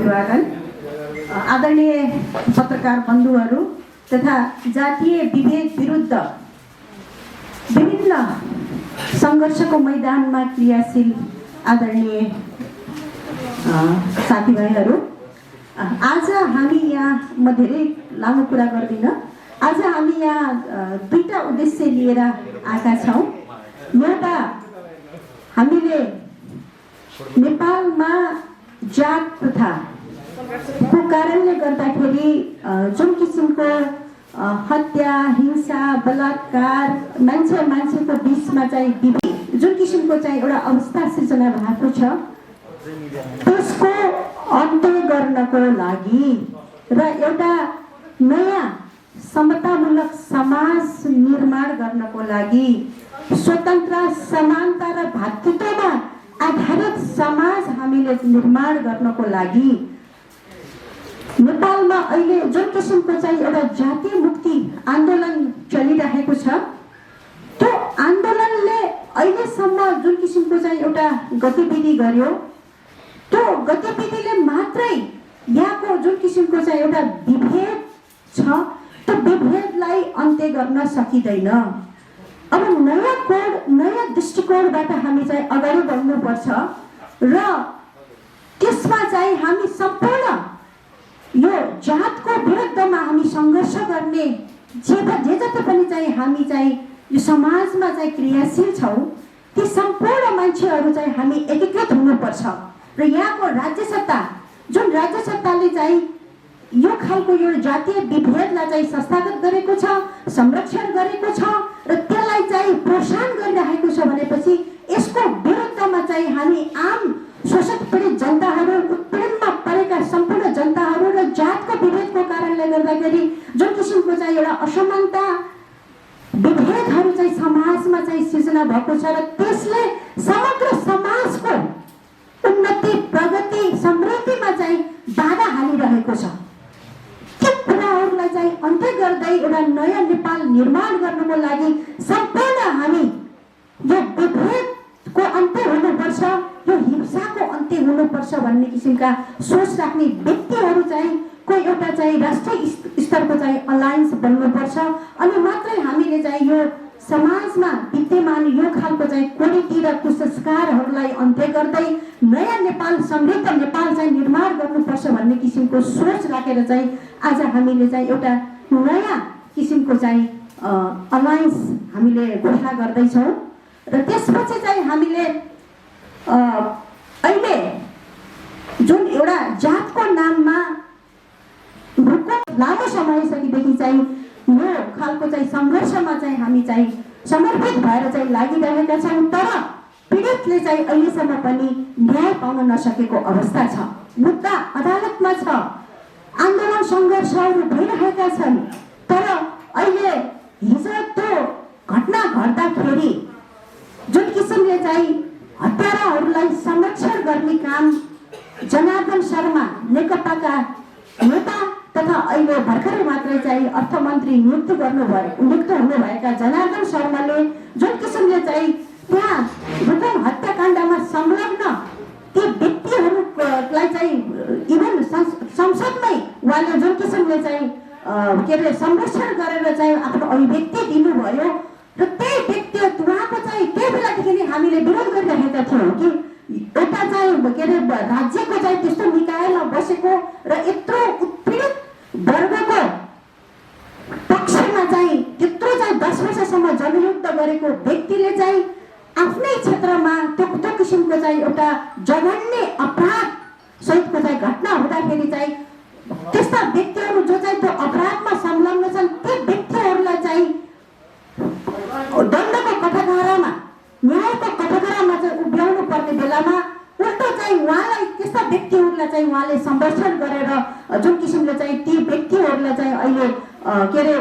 अभिवादन। आदरणीय पत्रकार बन्धुहरू तथा जातीय विभेद विरुद्ध विभिन्न सङ्घर्षको मैदानमा क्रियाशील आदरणीय साथीभाइहरू, आज हामी यहाँ म धेरै लामो कुरा गर्दिनँ। आज हामी यहाँ दुईटा उद्देश्य लिएर आएका छौँ। एउटा, हामीले नेपालमा जात प्रथाको कारणले गर्दाखेरि जुन किसिमको हत्या, हिंसा, बलात्कार, मान्छेको बिचमा चाहिँ जुन किसिमको चाहिँ एउटा अवस्था सिर्जना भएको छ, त्यसको अन्त्य गर्नको लागि र एउटा नयाँ समतामूलक समाज निर्माण गर्नको लागि, स्वतन्त्र, समानता र भातृत्वमा आधारित समाज हामीले निर्माण गर्नको लागि नेपालमा अहिले जुन किसिमको चाहिँ एउटा जातीय मुक्ति आन्दोलन चलिरहेको छ, त्यो आन्दोलनले अहिलेसम्म जुन किसिमको चाहिँ एउटा गतिविधि गर्यो, त्यो गतिविधिले मात्रै यहाँको जुन किसिमको चाहिँ एउटा विभेद छ, त्यो विभेदलाई अन्त्य गर्न सकिँदैन। अब नयाँ कोण, नयाँ दृष्टिकोणबाट हामी चाहिँ अगाडि बढ्नुपर्छ र त्यसमा चाहिँ हामी सम्पूर्ण यो जातको विरुद्धमा हामी सङ्घर्ष गर्ने जे जति पनि चाहिँ हामी चाहिँ यो समाजमा चाहिँ क्रियाशील छौँ, ती सम्पूर्ण मान्छेहरू चाहिँ हामी एकीकृत हुनुपर्छ र यहाँको राज्य सत्ता, जुन राज्य सत्ताले चाहिँ यो खालको यो जातीय विभेदलाई चाहिँ संस्थागत गरेको छ, संरक्षण गरेको छ र त्यसलाई चाहिँ प्रोत्साहन गरिरहेको छ भनेपछि यसको विरुद्धमा चाहिँ हामी आम शोषित पीडित जनताहरू, उत्पीडनमा परेका सम्पूर्ण जनताहरू र जातको विभेदको कारणले गर्दाखेरि जुन किसिमको चाहिँ एउटा असमानता, विभेदहरू चाहिँ समाजमा चाहिँ सिर्जना भएको छ र त्यसले समग्र समाजको उन्नति, प्रगति, समृद्धिमा चाहिँ बाधा हालिरहेको छ। त्यो कुराहरूलाई चाहिँ अन्त्य गर्दै एउटा नयाँ नेपाल निर्माण गर्नुको लागि सम्पूर्ण हामी यो विभेदको अन्त्य हुनुपर्छ, यो हिंसाको अन्त्य हुनुपर्छ भन्ने किसिमका सोच राख्ने व्यक्तिहरू चाहिँ कोही एउटा चाहिँ राष्ट्रिय स्तरको चाहिँ अलायन्स बन्नुपर्छ। अनि मात्रै हामीले चाहिँ यो समाजमा विद्यमान यो खालको चाहिँ कुरीति र कुसंस्कारहरूलाई अन्त्य गर्दै नयाँ नेपाल, समृद्ध नेपाल चाहिँ निर्माण गर्नुपर्छ भन्ने किसिमको सोच राखेर चाहिँ आज हामीले चाहिँ एउटा नयाँ किसिमको चाहिँ अलायन्स हामीले घोषणा गर्दैछौँ र त्यसपछि चाहिँ हामीले अहिले जुन एउटा जातको नाममा लामो समयसकिदेखि चाहिँ यो खालको चाहिँ सङ्घर्षमा चाहिँ हामी चाहिँ समर्पित भएर चाहिँ लागिरहेका छौँ, तर पीडितले चाहिँ अहिलेसम्म पनि न्याय पाउन नसकेको अवस्था छ। मुद्दा अदालतमा छ, आन्दोलन सङ्घर्षहरू भइरहेका छन्, तर अहिले हिजो त्यो घटना घट्दाखेरि जुन किसिमले चाहिँ हत्याराहरूलाई संरक्षण गर्ने काम जनार्दन शर्मा, नेकपाका नेता तथा अहिले भर्खरै मात्रै चाहिँ अर्थमन्त्री नियुक्त हुनुभएका जनार्दन शर्माले जुन किसिमले चाहिँ त्यहाँ रुकुम हत्याकाण्डमा संलग्न ती व्यक्तिहरूलाई चाहिँ इभन संसदमै उहाँले जुन किसिमले चाहिँ के अरे संरक्षण गरेर चाहिँ आफ्नो अभिव्यक्ति दिनुभयो र त्यही व्यक्ति उहाँको चाहिँ त्यही बेलादेखि नै हामीले विरोध गरिरहेका थियौँ कि एउटा चाहिँ के अरे राज्यको चाहिँ त्यस्तो निकायमा बसेको र यत्रो उत्पीडित वर्गको पक्षमा चाहिँ त्यत्रो चाहिँ 10 वर्षसम्म जनयुद्ध गरेको व्यक्तिले चाहिँ आफ्नै क्षेत्रमा त्यो किसिमको चाहिँ एउटा जघन्य अपराध सहितको चाहिँ घटना हुँदाखेरि चाहिँ त्यस्ता व्यक्तिहरू जो चाहिँ त्यो अपराधमा संलग्न छन्, ती व्यक्तिहरूलाई चाहिँ दण्डको कठघरामा, न्यायको कठघरामा चाहिँ उभ्याउनु पर्ने बेलामा उल्टो चाहिँ उहाँलाई, त्यस्ता व्यक्तिहरूलाई चाहिँ उहाँले संरक्षण गरेर जुन किसिमले चाहिँ ती व्यक्तिहरूलाई चाहिँ अहिले के अरे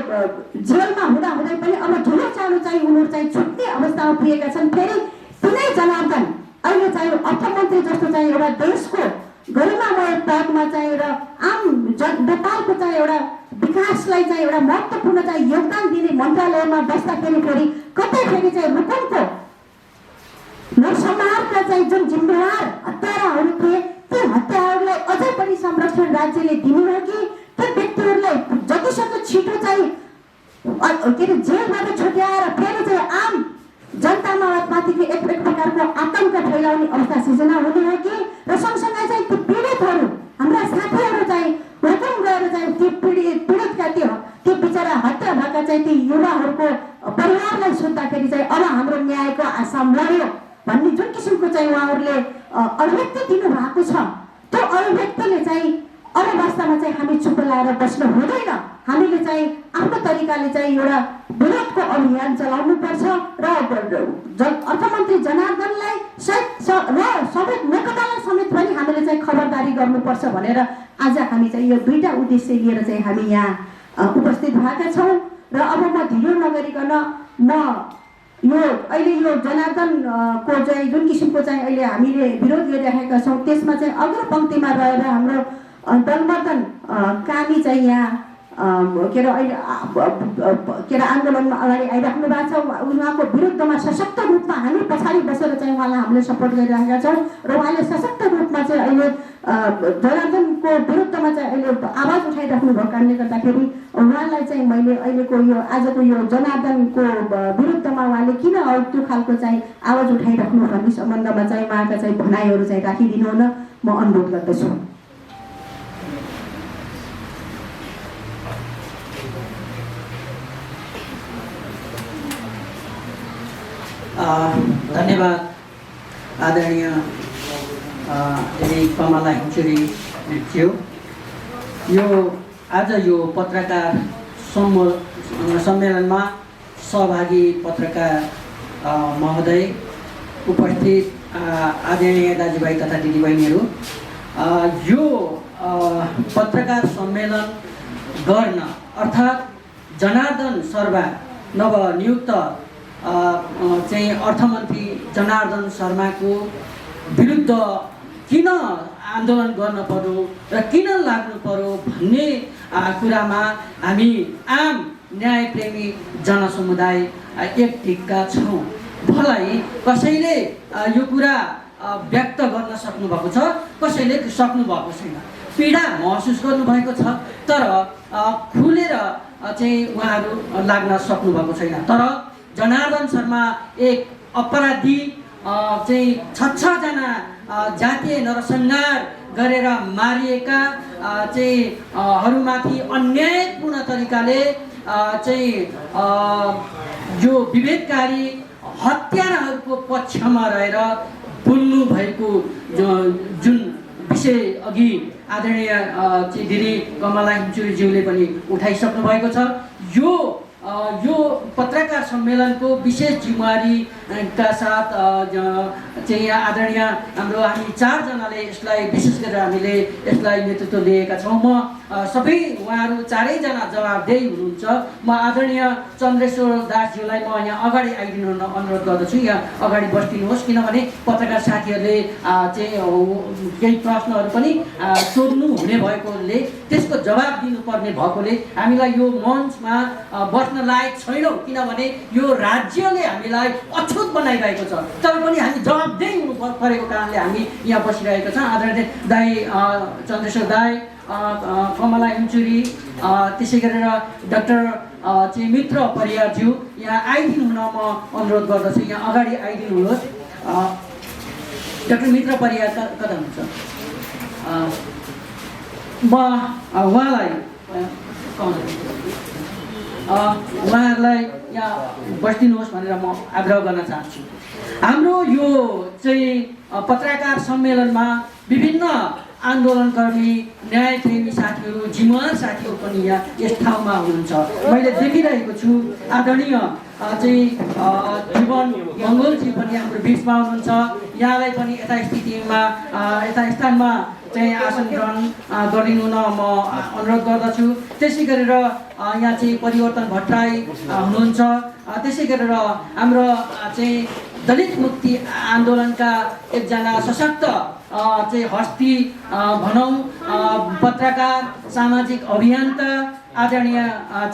जेलमा हुँदै पनि अब ठुलो चाँडो चाहिँ उनीहरू चाहिँ छुट्ने अवस्थामा पुगेका छन्। फेरि तिनै जनार्दन अहिले चाहिँ अर्थमन्त्री जस्तो चाहिँ एउटा देशको गरिमामय पदमा चाहिँ र आम नेपालको चाहिँ एउटा विकासलाई चाहिँ एउटा महत्त्वपूर्ण चाहिँ योगदान दिने मन्त्रालयमा बस्दाखेरि फेरि कतै फेरि चाहिँ रुकुमको नरसंहारका चाहिँ जुन जिम्मेवार हत्याराहरू थिए, ती हत्याहरूलाई अझै पनि राज्यले दिनु हो कि त्यो व्यक्तिहरूलाई जतिसक्दो छिटो चाहिँ के अरे जेलबाट छुट्याएर फेरि चाहिँ आम जनतामा माथिको एक प्रकारको आतंक फैलाउने अवस्था सिर्जना हुने हो कि र सँगसँगै चाहिँ ती पीडितहरू हाम्रा साथीहरू चाहिँ हुकुम गएर चाहिँ ती पीडितका त्यो बिचरा हत्या भएका चाहिँ ती युवाहरूको परिवारलाई सोद्धाखेरि चाहिँ अब हाम्रो न्यायको आशा मर्यो भन्ने जुन किसिमको चाहिँ उहाँहरूले अभिव्यक्ति दिनुभएको छ त्यो अभिव्यक्तिले चाहिँ अब वास्तवमा चाहिँ हामी चुप लाएर बस्नु हुँदैन। हामीले चाहिँ आफ्नो तरिकाले चाहिँ एउटा विरोधको अभियान चलाउनुपर्छ र अर्थमन्त्री जनार्दनलाई र सबै नेकपालाई समेत पनि हामीले चाहिँ खबरदारी गर्नुपर्छ भनेर आज हामी चाहिँ यो दुईटा उद्देश्य लिएर चाहिँ हामी यहाँ उपस्थित भएका छौँ। र अब म ढिलो नगरिकन म यो अहिले यो जनार्दनको चाहिँ जुन किसिमको चाहिँ अहिले हामीले विरोध गरिरहेका छौँ त्यसमा चाहिँ अग्र पङ्क्तिमा रहेर हाम्रो दलवर्धन कामी चाहिँ यहाँ के अरे अहिले के अरे आन्दोलनमा अगाडि आइराख्नु भएको छ। उहाँको विरुद्धमा सशक्त रूपमा हामी पछाडि बसेर चाहिँ उहाँलाई हामीले सपोर्ट गरिरहेका छौँ र उहाँले सशक्त रूपमा चाहिँ अहिले जनार्दनको विरुद्धमा चाहिँ अहिले आवाज उठाइराख्नु भएको कारणले गर्दाखेरि उहाँलाई चाहिँ मैले अहिलेको यो आजको यो जनार्दनको विरुद्धमा उहाँले किन त्यो खालको चाहिँ आवाज उठाइराख्नु भन्ने सम्बन्धमा चाहिँ उहाँका चाहिँ भनाइहरू चाहिँ राखिदिनु हुन म अनुरोध गर्दछु। धन्यवाद आदरणीय दिदी कमला हिमचुरी ज्यू। यो आज यो पत्रकार सम्मेलनमा सहभागी पत्रकार महोदय, उपस्थित आदरणीय दाजुभाइ तथा दिदीबहिनीहरू, यो पत्रकार सम्मेलन गर्न अर्थात् जनार्दन शर्मा नवनियुक्त चाहिँ अर्थमन्त्री जनार्दन शर्माको विरुद्ध किन आन्दोलन गर्न पर्यो र किन लाग्नु पर्यो भन्ने कुरामा हामी आम न्यायप्रेमी जनसमुदाय एक टिक्का छौँ। भलै कसैले यो कुरा व्यक्त गर्न सक्नुभएको छ, कसैले सक्नु भएको छैन। पीडा महसुस गर्नुभएको छ तर खुलेर चाहिँ उहाँहरू लाग्न सक्नुभएको छैन। तर जनार्दन शर्मा एक अपराधी चाहिँ 6जना जातीय नरसंहार गरेर मारिएका चाहिँ हरूमाथि अन्यायपूर्ण तरिकाले चाहिँ जो विभेदकारी हत्याराहरूको पक्षमा रहेर बोल्नु भएको जुन विषय अघि आदरणीय दिदी कमला हिमचुरीज्यूले पनि उठाइसक्नु भएको छ। यो पत्रकार सम्मेलनको विशेष जिम्मेवारीका साथ चाहिँ आदरणीय हाम्रो हामी 4 जनाले यसलाई विशेष गरेर हामीले यसलाई नेतृत्व लिएका छौँ। म सबै उहाँहरू 4 जना जवाबदेही हुनुहुन्छ। म आदरणीय चन्द्रेश्वर दासज्यूलाई म यहाँ अगाडि आइदिनु अनुरोध गर्दछु। यहाँ अगाडि बस्दिनुहोस्, किनभने पत्रकार साथीहरूले चाहिँ केही प्रश्नहरू पनि सोध्नु हुने भएकोले त्यसको जवाब दिनुपर्ने भएकोले हामीलाई यो मञ्चमा बस्न लायक छैनौँ, किनभने यो राज्यले हामीलाई अछुत बनाइरहेको छ। तर पनि हामी जवाबदेही हुनु परेको कारणले हामी यहाँ बसिरहेका छौँ। आदरणीय दाई चन्द्रेश्वर दाई, कमला हिमचुरी, त्यसै गरेर डाक्टर चाहिँ मित्र परियारज्यू यहाँ आइदिनु हुन म अनुरोध गर्दछु। यहाँ अगाडि आइदिनुहोस्। डाक्टर मित्र परियार कता हुनुहुन्छ? म उहाँलाई उहाँहरूलाई यहाँ बस्दिनुहोस् भनेर म आग्रह गर्न चाहन्छु। हाम्रो यो चाहिँ पत्रकार सम्मेलनमा विभिन्न आन्दोलनकर्मी, न्यायप्रेमी साथीहरू, जिम्मेवार साथीहरू पनि यहाँ यस ठाउँमा हुनुहुन्छ। मैले देखिरहेको छु आदरणीय चाहिँ जीवन मङ्गोलजी पनि हाम्रो बिचमा हुनुहुन्छ। यहाँलाई पनि यथा स्थानमा चाहिँ आसन ग्रहण गरिदिनु न म अनुरोध गर्दछु। त्यसै गरेर यहाँ चाहिँ परिवर्तन भट्टराई हुनुहुन्छ। त्यसै गरेर हाम्रो चाहिँ दलित मुक्ति आन्दोलनका एकजना सशक्त चाहिँ हस्ती भनौँ, पत्रकार, सामाजिक अभियन्ता आदरणीय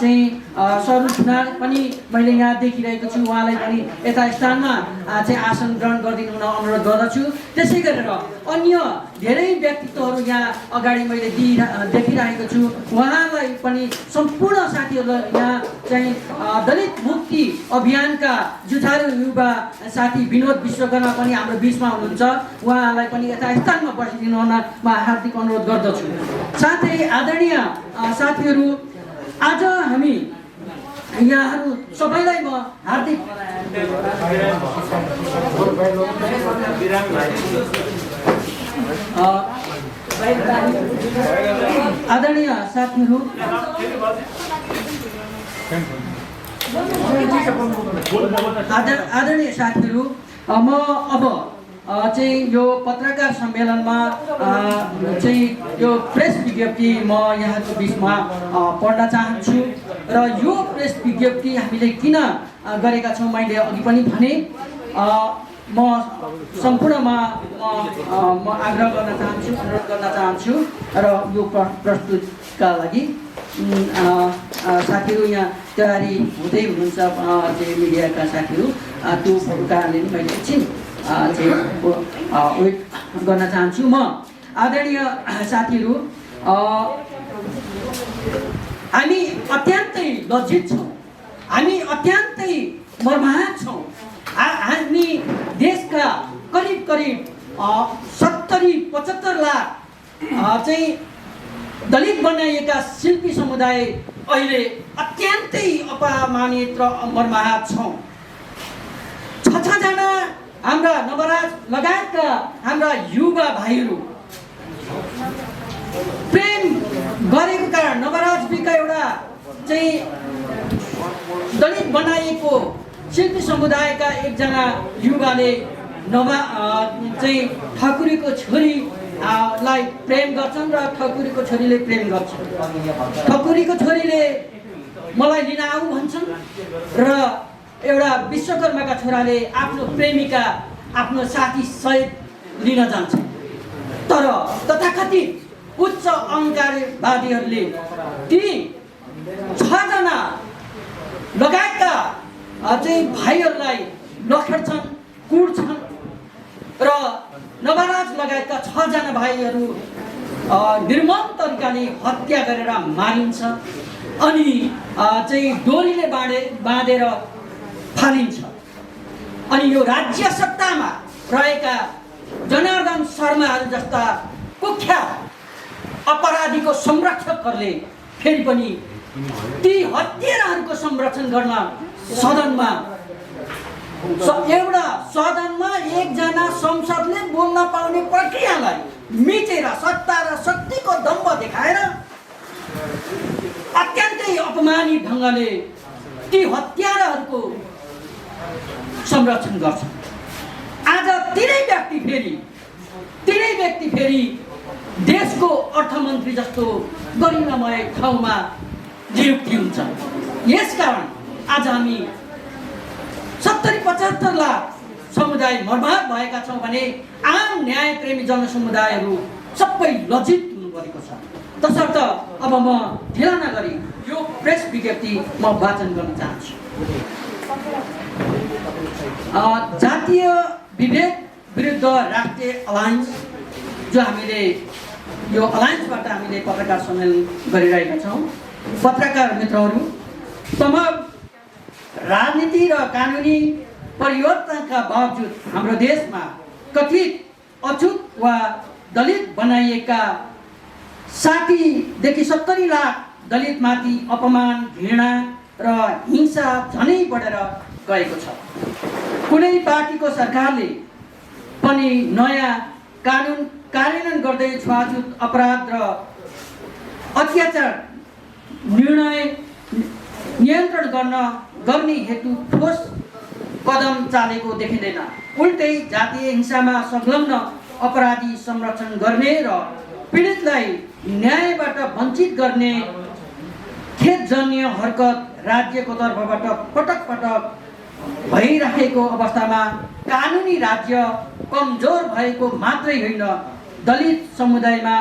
चाहिँ स्वरूप सुनार पनि मैले यहाँ देखिरहेको छु। उहाँलाई पनि यथा स्थानमा चाहिँ आसन ग्रहण गरिदिनु हुन अनुरोध गर्दछु। त्यसै गरेर अन्य धेरै व्यक्तित्वहरू यहाँ अगाडि मैले देखिरहेको छु। उहाँलाई पनि सम्पूर्ण साथीहरूलाई यहाँ चाहिँ दलित मुक्ति अभियानका जुझारु युवा साथी विनोद विश्वकर्मा पनि हाम्रो बिचमा हुनुहुन्छ। उहाँलाई पनि यथा स्थानमा बसिदिनु हुन म हार्दिक अनुरोध गर्दछु। साथै आदरणीय साथीहरू, आज हामी यहाँहरू सबैलाई म हार्दिक आदरणीय साथीहरू, आदरणीय साथीहरू, म अब चाहिँ यो पत्रकार सम्मेलनमा चाहिँ यो प्रेस विज्ञप्ति म यहाँको बिचमा पढ्न चाहन्छु। र यो प्रेस विज्ञप्ति हामीले किन गरेका छौँ मैले अघि पनि भने, म सम्पूर्णमा म आग्रह गर्न चाहन्छु, अनुरोध गर्न चाहन्छु र यो प्रस्तुतका लागि साथीहरू यहाँ तयारी हुँदै हुनुहुन्छ चाहिँ मिडियाका साथीहरू, त्यो कारणले नि मैले एकछिन वेट गर्न चाहन्छु। म आदरणीय साथीहरू, हामी अत्यन्तै लज्जित छौँ, हामी अत्यन्तै मर्माहत छौँ। हामी देशका करिब 70-75 लाख चाहिँ दलित बनाइएका शिल्पी समुदाय अहिले अत्यन्तै अपमानित र मर्माहत छौँ। 6 जना हाम्रा नवराज लगायतका हाम्रा युवा भाइहरू प्रेम गरेको कारण नवराज बिका एउटा चाहिँ दलित बनाइएको शिल्पी समुदायका एकजना युवाले चाहिँ ठकुरीको छोरीलाई प्रेम गर्छन् र ठकुरीको छोरीले प्रेम गर्छन्। ठकुरीको छोरीले मलाई लिन आऊ भन्छन् र एउटा विश्वकर्माका छोराले आफ्नो प्रेमिका आफ्नो साथी सहित लिन जान्छन्। तर तथाकथित उच्च अहङ्कारवादीहरूले ती 6 जना लगायतका चाहिँ भाइहरूलाई लखेड्छन्, कुट्छन् र नवराज लगायतका 6 जना भाइहरू निर्मम तरिकाले हत्या गरेर मारिन्छ अनि चाहिँ डोरीले बाँधेर फालिन्छ। अनि यो राज्य सत्तामा रहेका जनार्दन शर्माहरू जस्ता कुख्यात अपराधीको संरक्षकहरूले फेरि पनि ती हत्याराहरूको संरक्षण गर्न एउटा सदनमा एकजना संसदले बोल्न पाउने प्रक्रियालाई मिचेर सत्ता र शक्तिको दम्भ देखाएर अत्यन्तै अपमानित ढङ्गले ती हत्याराहरूको संरक्षण गर्छ। आज तिनै व्यक्ति फेरि देशको अर्थमन्त्री जस्तो गरिमामय ठाउँमा नियुक्ति हुन्छ। यसकारण आज हामी 70-75 लाख समुदाय मर्माहत भएका छौँ भने आम न्यायप्रेमी जनसमुदायहरू सबै लज्जित हुनु परेको छ। तसर्थ अब म ढिला नगरी यो प्रेस विज्ञप्ति म वाचन गर्न चाहन्छु। जातीय विभेद विरुद्ध राष्ट्रिय अलायन्स, जो हामीले यो अलायन्सबाट हामीले पत्रकार सम्मेलन गरिरहेका छौँ। पत्रकार मित्रहरू, तमाम राजनीति र कानुनी परिवर्तनका बावजुद हाम्रो देशमा कथित अछुत वा दलित बनाइएका 60देखि 70 लाख दलितमाथि अपमान, घृणा र हिंसा झनै बढेर गएको छ। कुनै पार्टीको सरकारले पनि नयाँ कानुन कार्यान्वयन गर्दै छुवाछुत अपराध र अत्याचार नियन्त्रण गर्ने हेतु ठोस कदम चालेको देखिँदैन। उल्टै जातीय हिंसामा संलग्न अपराधी संरक्षण गर्ने र पीडितलाई न्यायबाट वञ्चित गर्ने खेदजन्य हरकत राज्यको तर्फबाट पटक पटक भइरहेको अवस्थामा कानुनी राज्य कमजोर भएको मात्रै होइन, दलित समुदायमा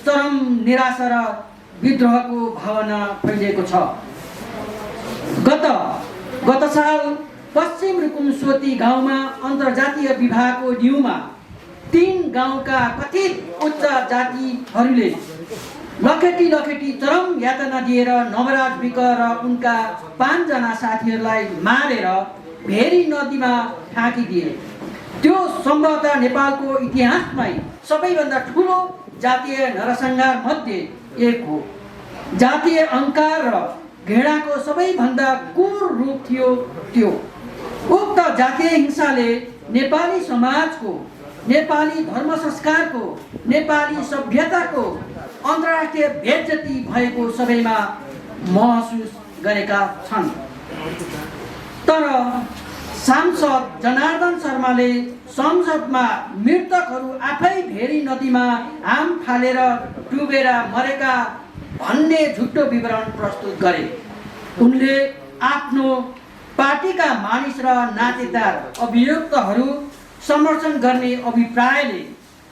चरम निराशा र विद्रोहको भावना फैलिएको छ। गत साल पश्चिम रुकुम सोती गाउँमा अन्तर्जातीय विवाहको न्युमा 3 गाउँका कथित उच्च जातिहरूले लखेटी चरम यातना दिएर नवराज विक र उनका 5 जना साथीहरूलाई मारेर भेरी नदीमा फ्याँकिदिए। त्यो सम्भवतः नेपालको इतिहासमै सबैभन्दा ठुलो जातीय नरसंहार मध्ये एक हो। जातीय अहंकार र घृणाको सबैभन्दा क्रूर रूप थियो त्यो। उक्त जातीय हिंसाले नेपाली समाजको, नेपाली धर्म संस्कारको, नेपाली सभ्यताको अन्तर्राष्ट्रिय बेइज्जती भएको सबैमा महसुस गरेका छन्। तर सांसद जनार्दन शर्माले संसदमा मृतकहरू आफै भेरी नदीमा हाम फालेर डुबेर मरेका भन्ने झुटो विवरण प्रस्तुत गरे। उनले आफ्नो पार्टीका मानिस र नातेदार अभियुक्तहरू समर्थन गर्ने अभिप्रायले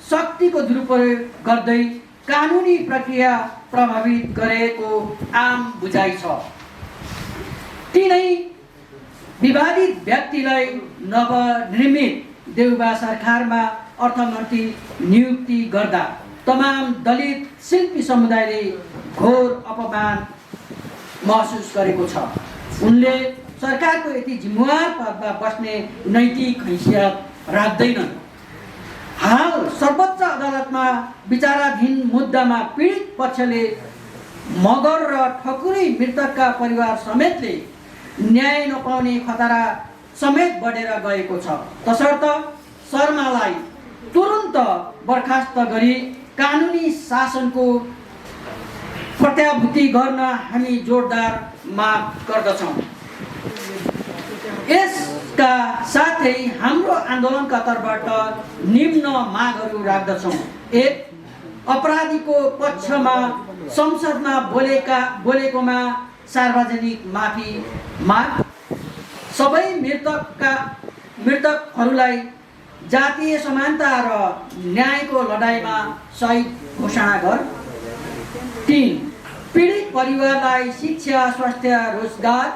शक्तिको दुरुपयोग गर्दै कानुनी प्रक्रिया प्रभावित गरेको आम बुझाइ छ। तिनै विवादित व्यक्तिलाई नवनिर्मित देउबा सरकारमा अर्थमन्त्री नियुक्ति गर्दा तमाम दलित शिल्पी समुदायले घोर अपमान महसुस गरेको छ। उनले सरकारको यति जिम्मेवार पदमा बस्ने नैतिक हैसियत राख्दैनन्। हाल सर्वोच्च अदालतमा विचाराधीन मुद्दामा पीडित पक्षले मगर र ठकुरी मृतकका परिवार समेतले न्याय नपाउने खतरा समेत बढेर गएको छ। तसर्थ शर्मालाई तुरुन्त बर्खास्त गरी कानुनी शासनको प्रत्याभूति गर्न हामी जोरदार माग गर्दछौँ। यसका साथै हाम्रो आन्दोलनका तर्फबाट निम्न मागहरू राख्दछौँ। 1. अपराधीको पक्षमा संसदमा बोलेकोमा सार्वजनिक माफी माग। सबै मृतकहरूलाई जातीय समानता र न्यायको लडाइँमा शहीद घोषणा गर। 3. पीडित परिवारलाई शिक्षा, स्वास्थ्य, रोजगार,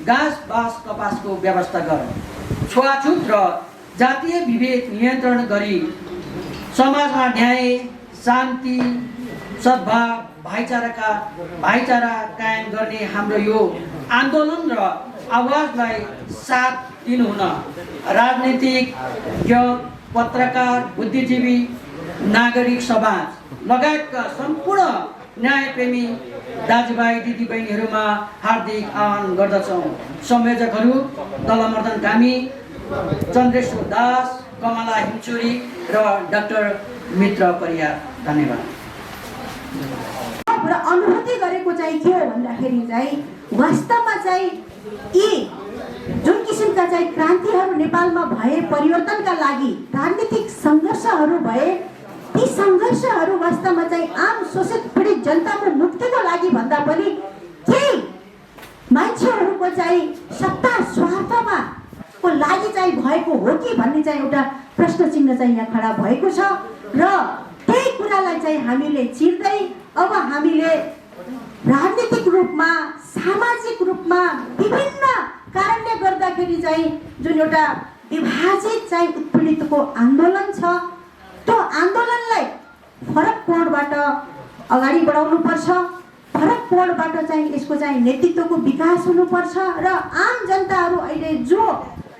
घाँस बाँस कपासको व्यवस्था गर। छुवाछुत र जातीय विभेद नियन्त्रण गरी समाजमा न्याय, शान्ति, सद्भाव, भाइचारा कायम गर्ने हाम्रो यो आन्दोलन र आवाजलाई साथ दिनुहुन राजनीतिक, पत्रकार, बुद्धिजीवी, नागरिक समाज लगायतका सम्पूर्ण न्यायप्रेमी दाजुभाइ दिदीबहिनीहरूमा हार्दिक आह्वान गर्दछौँ। संयोजकहरू दलमर्दन कामी, चन्द्रेश्वर दास, कमला हिमचुरी र डाक्टर मित्र परियार। धन्यवाद। र अनुभूति गरेको चाहिँ के हो भन्दाखेरि चाहिँ वास्तवमा चाहिँ यी जुन किसिमका चाहिँ क्रान्तिहरू नेपालमा भए, परिवर्तनका लागि राजनीतिक सङ्घर्षहरू भए, ती सङ्घर्षहरू वास्तवमा चाहिँ आम शोषित पीडित जनताको मुक्तिको लागि भन्दा पनि केही मान्छेहरूको चाहिँ सत्ता स्वार्थमा को लागि चाहिँ भएको हो कि भन्ने चाहिँ एउटा प्रश्न चिन्ह चाहिँ यहाँ खडा भएको छ। र त्यही कुरालाई चाहिँ हामीले चिर्दै अब हामीले राजनीतिक रूपमा, सामाजिक रूपमा विभिन्न कारणले गर्दाखेरि चाहिँ जुन एउटा विभाजित चाहिँ उत्पीडितको आन्दोलन छ, त्यो आन्दोलनलाई फरक कोणबाट अगाडि बढाउनुपर्छ। फरक कोणबाट चाहिँ यसको चाहिँ नेतृत्वको विकास हुनुपर्छ र आम जनताहरू अहिले जो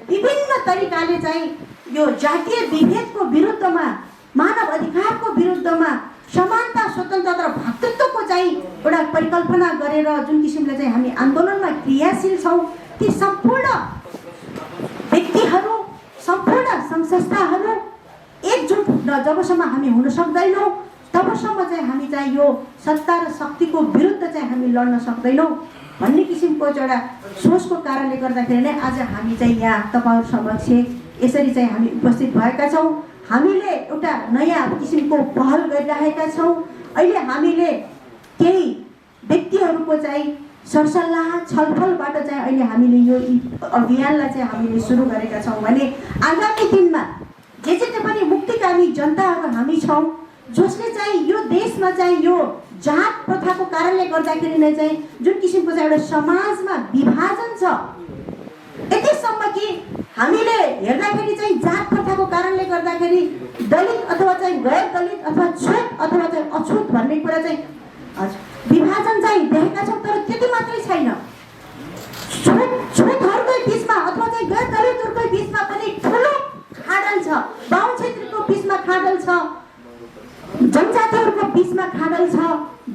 विभिन्न तरिकाले चाहिँ यो जातीय विभेदको विरुद्धमा, मानव अधिकारको विरुद्धमा, समानता, स्वतन्त्रता र भक्तित्वको चाहिँ एउटा परिकल्पना गरेर जुन किसिमले चाहिँ हामी आन्दोलनमा क्रियाशील छौँ, ती सम्पूर्ण व्यक्तिहरू, सम्पूर्ण सङ्घ-संस्थाहरू एकजुट जबसम्म हामी हुन सक्दैनौँ तबसम्म चाहिँ हामी चाहिँ यो सत्ता र शक्तिको विरुद्ध चाहिँ हामी लड्न सक्दैनौँ भन्ने किसिमको एउटा सोचको कारणले गर्दाखेरि नै आज हामी चाहिँ यहाँ तपाईँहरू समक्ष यसरी चाहिँ हामी उपस्थित भएका छौँ। हामीले एउटा नयाँ किसिमको पहल गरिरहेका छौँ। अहिले हामीले केही व्यक्तिहरूको चाहिँ सरसल्लाह छलफलबाट चाहिँ अहिले हामीले यो अभियानलाई चाहिँ हामीले सुरु गरेका छौँ भने आगामी दिनमा जे पनि मुक्तिकामी जनताहरू हामी छौँ, जसले चाहिँ यो देशमा चाहिँ यो जात प्रथाको कारणले गर्दाखेरि नै चाहिँ जुन किसिमको चाहिँ एउटा समाजमा विभाजन छ, यतिसम्म कि हामीले हेर्दाखेरि चाहिँ जात प्रथाको कारणले गर्दाखेरि दलित अथवा चाहिँ गैर दलित अथवा छुट अथवा चाहिँ अछुत भन्ने कुरा चाहिँ विभाजन चाहिँ देखेका छौँ, तर त्यति मात्रै छैन। छुटहरूकै बिचमा अथवा चाहिँ गैर दलितहरूकै बिचमा पनि ठुलो खाडल छ, बाहुन क्षेत्रको बिचमा खाडल छ, जनजातिहरूको बिचमा खाडल छ,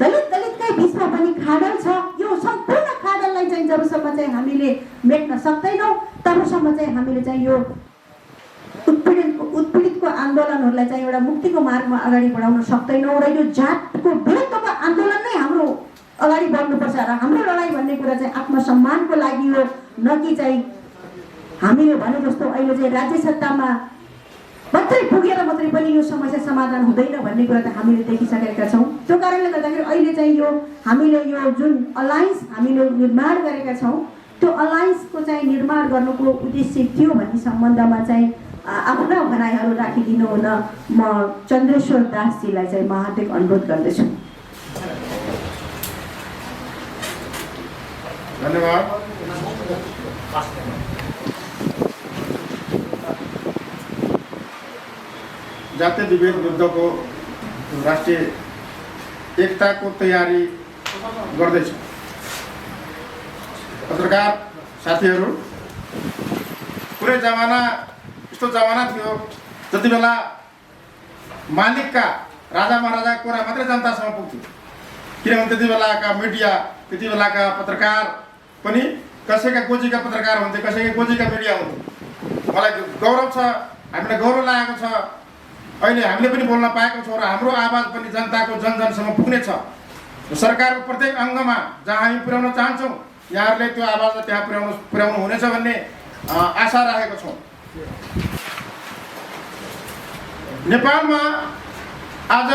दलितकै बिचमा पनि खाडल छ। यो सम्पूर्ण खाडललाई चाहिँ जबसम्म चाहिँ हामीले मेट्न सक्दैनौँ तबसम्म चाहिँ हामीले चाहिँ यो उत्पीडितको आन्दोलनहरूलाई चाहिँ एउटा मुक्तिको मार्गमा अगाडि बढाउन सक्दैनौँ। र यो जातको विरुद्धको आन्दोलन नै हाम्रो अगाडि बढ्नुपर्छ र हाम्रो लडाइँ भन्ने कुरा चाहिँ आत्मसम्मानको लागि हो, न कि चाहिँ हामीले भने जस्तो अहिले चाहिँ राज्य सत्तामा मात्रै पुगेर मात्रै पनि यो समस्या समाधान हुँदैन भन्ने कुरा त हामीले देखिसकेका छौँ। त्यो कारणले गर्दाखेरि अहिले चाहिँ यो हामीले यो जुन अलायन्स हामीले निर्माण गरेका छौँ त्यो अलायन्सको चाहिँ निर्माण गर्नुको उद्देश्य के हो भन्ने सम्बन्धमा चाहिँ आफ्ना भनाइहरू राखिदिनु हुन म चन्द्रेश्वर दासजीलाई चाहिँ म हार्दिक अनुरोध गर्दछु। धन्यवाद। जातीय विभेद विरुद्धको राष्ट्रिय एकताको तयारी गर्दैछ। पत्रकार साथीहरू, पुरै जमाना यस्तो जमाना थियो जति बेला मालिकका राजा महाराजाको कुरा मात्रै जनतासम्म पुग्थ्यो, किनभने त्यति बेलाका मिडिया, त्यति बेलाका पत्रकार पनि कसैका गोजीका पत्रकार हुन्थे, कसैका गोजीका मिडिया हुन्थे। मलाई गौरव छ, हामीलाई गौरव लागेको छ, अहिले हामीले पनि बोल्न पाएको छौँ र हाम्रो आवाज पनि जनताको जनजनसम्म पुग्नेछ। सरकारको प्रत्येक अङ्गमा जहाँ हामी पुर्याउन चाहन्छौँ यहाँहरूले त्यो आवाजलाई त्यहाँ पुर्याउनु हुनेछ भन्ने आशा राखेको छौँ। नेपालमा आज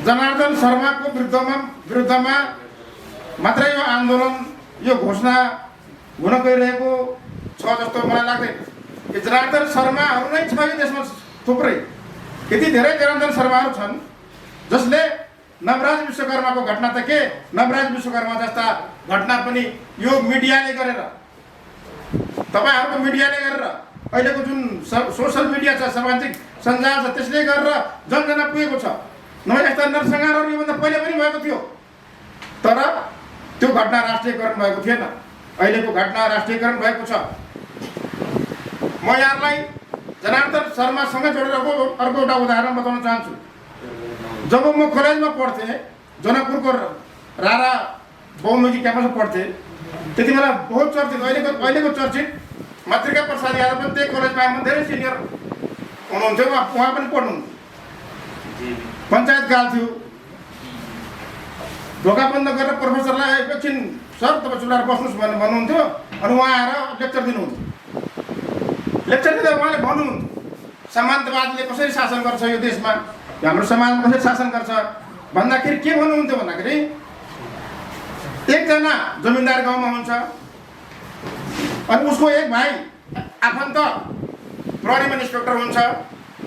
जनार्दन शर्माको विरुद्धमा मात्रै यो आन्दोलन, यो घोषणा हुन गइरहेको छ जस्तो मलाई लाग्दैन। यो जनार्दन शर्माहरू नै छ यो देशमा थुप्रै, यति धेरै जनार्दन शर्माहरू छन् जसले नवराज विश्वकर्माको घटना त के, नवराज विश्वकर्मा जस्ता घटना पनि यो मिडियाले गरेर, तपाईँहरूको मिडियाले गरेर, अहिलेको जुन सोसल मिडिया छ, सामाजिक सञ्जाल छ, त्यसले गरेर जनजना पुगेको छ। नभए यस्ता नरसंहारहरू योभन्दा पहिले पनि भएको थियो, तर त्यो घटना राष्ट्रियकरण भएको थिएन। अहिलेको घटना राष्ट्रियकरण भएको छ। म यहाँलाई जनार्दन शर्मासँग जोडेर अर्को एउटा उदाहरण बताउन चाहन्छु। जब म कलेजमा पढ्थेँ, जनकपुरको रारा बहुमुखी क्याम्पसमा पढ्थेँ, त्यति बेला बहुत चर्चित, अहिलेको चर्चित मातृका प्रसाद यादव पनि त्यही कलेजमा आएमा धेरै सिनियर हुनुहुन्थ्यो, उहाँ पनि पढ्नुहुन्थ्यो। पञ्चायतकाल थियो, ढोका बन्द गरेर प्रोफेसरलाई एकछिन सर तपाईँ चुलाएर बस्नुहोस् भनेर भन्नुहुन्थ्यो, अनि उहाँ आएर लेक्चर दिनुहुन्थ्यो। लेक्चर दिँदा उहाँले भन्नुहुन्थ्यो सामन्तवादले कसरी शासन गर्छ यो देशमा, हाम्रो समाजमा कसरी शासन गर्छ भन्दाखेरि के भन्नुहुन्थ्यो भन्दाखेरि एकजना जमिनदार गाउँमा हुन्छ अनि उसको एक भाइ आफन्त प्रहरीमा इन्स्पेक्टर हुन्छ,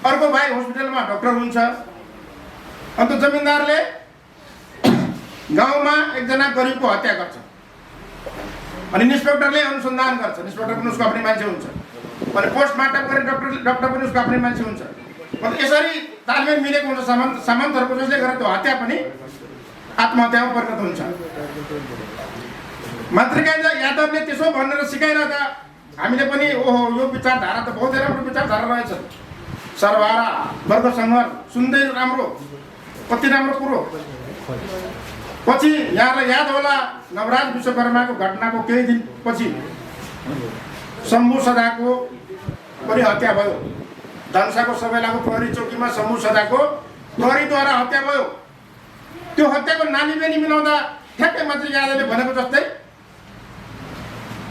अर्को भाइ हस्पिटलमा डाक्टर हुन्छ। अन्त जमिनदारले गाउँमा एकजना गरिबको हत्या गर्छ अनि इन्स्पेक्टरले अनुसन्धान गर्छ, इन्स्पेक्टर पनि उसको आफ्नै मान्छे हुन्छ, अनि पोस्टमार्टम गर्ने डाक्टर पनि उसको आफ्नै मान्छे हुन्छ। अन्त यसरी तालमेल मिलेको हुन्छ सामन्तहरूको, जसले गर्दा त्यो हत्या पनि आत्महत्यामा परिणत हुन्छ। मातृका यादवले त्यसो भनेर सिकाइरहँदा हामीले पनि ओहो यो विचारधारा त बहुत राम्रो विचारधारा रहेछ, सर्वहारा वर्ग सङ्घर्ष सुन्दै राम्रो, कति राम्रो कुरो। पछि यहाँलाई याद होला नवराज विश्वकर्माको घटनाको केही दिन पछि शम्भु सदाको पनि हत्या भयो। धनुषाको सबैलाको प्रहरी चौकीमा शम्भु सदाको प्रहरीद्वारा हत्या भयो। त्यो हत्याको नानी बेनी मिलाउँदा ठ्याक्कै मातृका यादवले भनेको जस्तै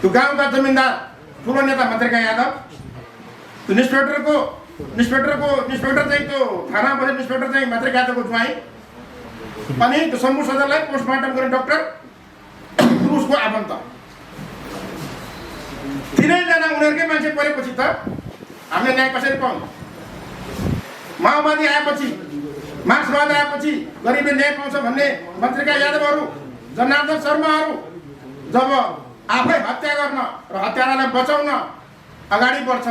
त्यो गाउँका जमिनदार ठुलो नेता मातृका यादव, त्यो इन्स्पेक्टर चाहिँ त्यो थाना बसेको इन्स्पेक्टर चाहिँ मातृका यादवको ज्वाइँ, अनि त्यो शम्भु सदालाई पोस्टमार्टम गर्ने डाक्टर उसको आफन्त। तिनैजना उनीहरूकै मान्छे परेपछि त हामीले न्याय कसरी पाउँ? माओवादी आएपछि, मार्क्सवाद आएपछि गरिबले न्याय पाउँछ भन्ने मातृका यादवहरू, जनार्दन शर्माहरू जब आफै हत्या गर्न र हत्यारालाई बचाउन अगाडि बढ्छ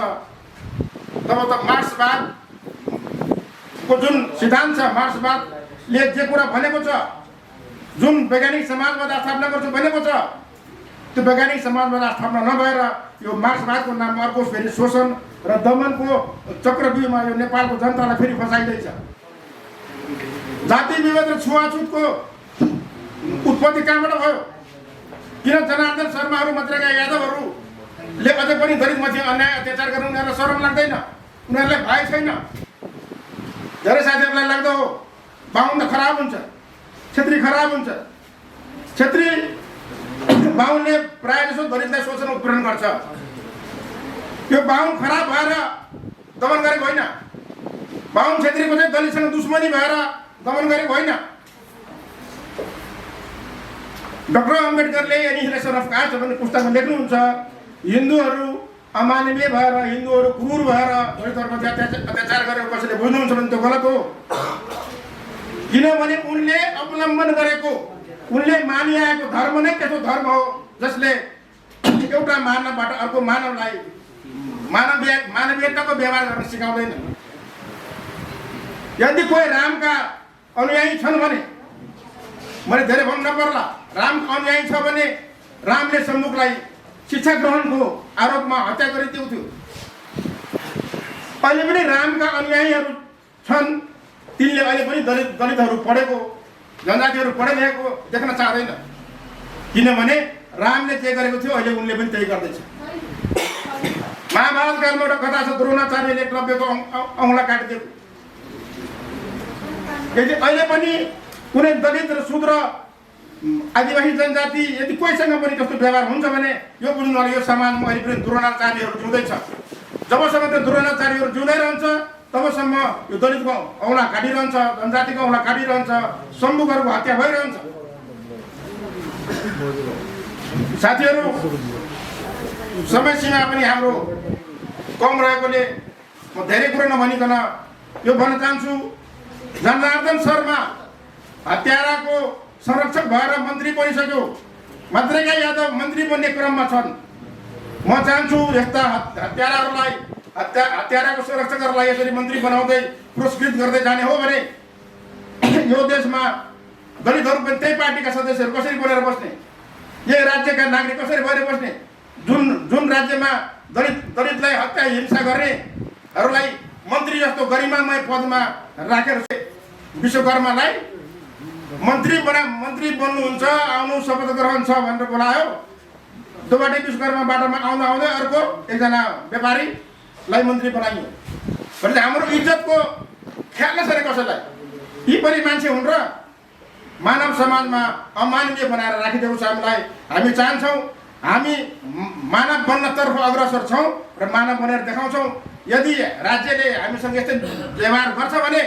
तब त मार्क्सवादको जुन सिद्धान्त छ, मार्क्सवादले जे कुरा भनेको छ, जुन वैज्ञानिक समाजवाद स्थापना गर्छु भनेको छ, त्यो वैज्ञानिक समाजवाद स्थापना नभएर यो मार्क्सवादको नाममा अर्को फेरि शोषण र दमनको चक्रव्यूहमा यो नेपालको जनतालाई फेरि फसाइँदैछ। जाति विभेद र छुवाछुतको उत्पत्ति कहाँबाट भयो? किन जनार्दन शर्माहरू मात्रैका यादवहरूले अझै पनि दलितमाथि अन्याय अत्याचार गर्नु उनीहरूलाई शरम लाग्दैन? उनीहरूलाई भय छैन? धेरै साथीहरूलाई लाग्दो हो बाहुन त खराब हुन्छ, छेत्री खराब हुन्छ। छेत्री बाहुनले प्रायः जसो दलितलाई शोषण उत्पीडन गर्छ। यो बाहुन खराब भएर दमन गरेको होइन, बाहुन छेत्रीको चाहिँ दलितसँग दुश्मनी भएर दमन गरेको होइन। डाक्टर अम्बेडकरले एनिहिलेसन अफ कास्ट भन्ने पुस्तकमा लेख्नुहुन्छ, हिन्दूहरू अमानवीय भएर, हिन्दूहरू क्रूर भएर दलितहरूमाथि अत्याचार गरेको कसैले बुझ्नुहुन्छ भने त्यो गलत हो। किनभने उनले अवलम्बन गरेको, उनले मानिआएको धर्म नै त्यस्तो धर्म हो जसले एउटा मानवबाट अर्को मानवलाई मानवीयताको व्यवहार गर्न सिकाउँदैन। यदि कोही रामका अनुयायी छन् भने, मैले धेरै भन्नु नपर्ला, रामका अनुयायी छ भने रामले सम्मुखलाई शिक्षा ग्रहणको आरोपमा हत्या गरिदिएको थियो। अहिले पनि रामका अनुयायीहरू छन्, तिनले अहिले पनि दलितहरू पढेको, जनजातिहरू पढिरहेको देख्न चाहँदैन। किनभने रामले जे गरेको थियो अहिले उनले पनि त्यही गर्दैछ। महाभारत कालमा एउटा कथा छ, द्रोणाचार्यले एकलव्यको औँला काटिदिएको। यदि अहिले पनि कुनै दलित र शूद्र आदिवासी जनजाति यदि कोहीसँग पनि त्यस्तो व्यवहार हुन्छ भने यो बुझ्नु, यो समाजमा अहिले पनि द्रोणाचार्यहरू जिउँदैछ। जबसम्म त्यो द्रोणाचार्यहरू जिउँदै रहन्छ तबसम्म यो दलितको औँला काटिरहन्छ, जनजातिको औँला काटिरहन्छ, सम्मुखहरूको हत्या भइरहन्छ। साथीहरू, समय सीमा पनि हाम्रो कम रहेकोले म धेरै कुरो नभनिकन यो भन्न चाहन्छु, जनार्दन शर्मा हत्याराको संरक्षक भएर मन्त्री बनिसक्यो, मात्रैका यादव मन्त्री बन्ने क्रममा छन्। म चाहन्छु यस्ता हत्याराहरूलाई, हत्याराको संरक्षकहरूलाई यसरी मन्त्री बनाउँदै पुरस्कृत गर्दै जाने हो भने यो देशमा दलितहरू पनि त्यही पार्टीका सदस्यहरू कसरी बनेर बस्ने, यही राज्यका नागरिक कसरी भएर बस्ने? जुन राज्यमा दलितलाई हत्या हिंसा गर्नेहरूलाई मन्त्री जस्तो गरिमामय पदमा राखेर विश्वकर्मालाई मन्त्री बन्नुहुन्छ, आउनु शपथ ग्रहण छ भनेर बोलायो। दोबाटै विश्वकर्मा बाटोमा आउँदा आउँदै अर्को एकजना व्यापारीलाई मन्त्री बनाइयो भने हाम्रो इज्जतको ख्याल नसरे कसैलाई? यी पनि मान्छे हुन् र मानव समाजमा अमानवीय बनाएर राखिदिएको छ हामीलाई। हामी चाहन्छौँ हामी मानव बन्नतर्फ अग्रसर छौँ र मानव बनेर देखाउँछौँ। यदि राज्यले हामीसँग यस्तै व्यवहार गर्छ भने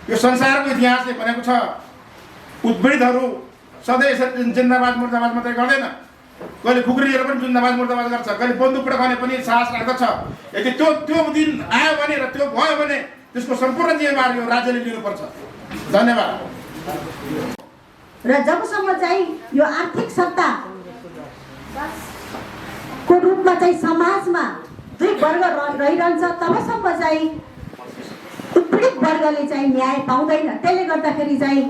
यो संसारको इतिहासले भनेको छ, उत्पीडितहरू सधैँ जिन्दाबाद मुर्दाबाद मात्रै गर्दैन, कहिले खुकुरीहरू पनि जिन्दाबाद मुर्दाबाद गर्छ, कहिले बन्दुक पड्काउने पनि साहस राख्दछ। यदि त्यो दिन आयो भने र त्यो भयो भने त्यसको सम्पूर्ण जिम्मेवार यो राज्यले लिनुपर्छ। धन्यवाद। र जबसम्म चाहिँ यो आर्थिक सत्ता को रूपमा चाहिँ समाजमा दुई वर्ग रहिरहन्छ तबसम्म चाहिँ उत्पीडित वर्गले चाहिँ न्याय पाउँदैन। त्यसले गर्दाखेरि चाहिँ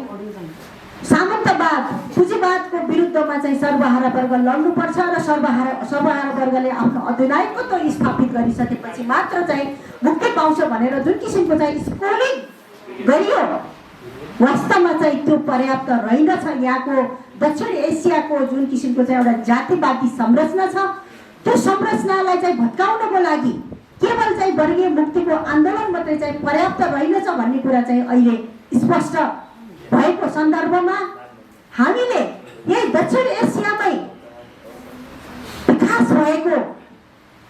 सामन्तवाद, पुँजीवादको विरुद्धमा चाहिँ सर्वहारा वर्ग लड्नुपर्छ र सर्वहारा वर्गले आफ्नो अधिनायकत्व स्थापित गरिसकेपछि मात्र चाहिँ मुक्ति पाउँछ भनेर जुन किसिमको चाहिँ स्कुलिङ गरियो वास्तवमा चाहिँ त्यो पर्याप्त रहेनछ। यहाँको दक्षिण एसियाको जुन किसिमको चाहिँ एउटा जातिवादी संरचना छ त्यो संरचनालाई चाहिँ भत्काउनको लागि केवल चाहिँ वर्गीय मुक्तिको आन्दोलन मात्रै चाहिँ पर्याप्त रहेनछ भन्ने कुरा चाहिँ अहिले स्पष्ट भएको सन्दर्भमा हामीले यही दक्षिण एसियामै विकास भएको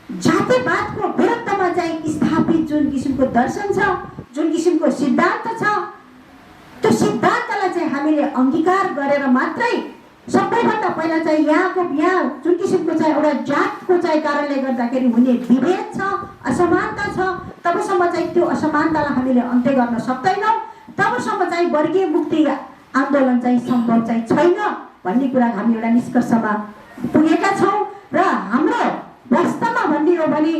जातिवादको विरुद्धमा चाहिँ स्थापित जुन किसिमको दर्शन छ, जुन किसिमको सिद्धान्त छ, त्यो सिद्धान्तलाई चाहिँ हामीले अंगीकार गरेर मात्रै सबैभन्दा पहिला चाहिँ यहाँ जुन किसिमको चाहिँ एउटा जातको चाहिँ कारणले गर्दाखेरि हुने विभेद छ, असमानता छ, तबसम्म चाहिँ त्यो असमानतालाई हामीले अन्त्य गर्न सक्दैनौँ। तबसम्म चाहिँ वर्गीय मुक्ति आन्दोलन चाहिँ सम्भव चाहिँ छैन भन्ने कुरा हामी एउटा निष्कर्षमा पुगेका छौँ र हाम्रो वास्तवमा भन्ने हो भने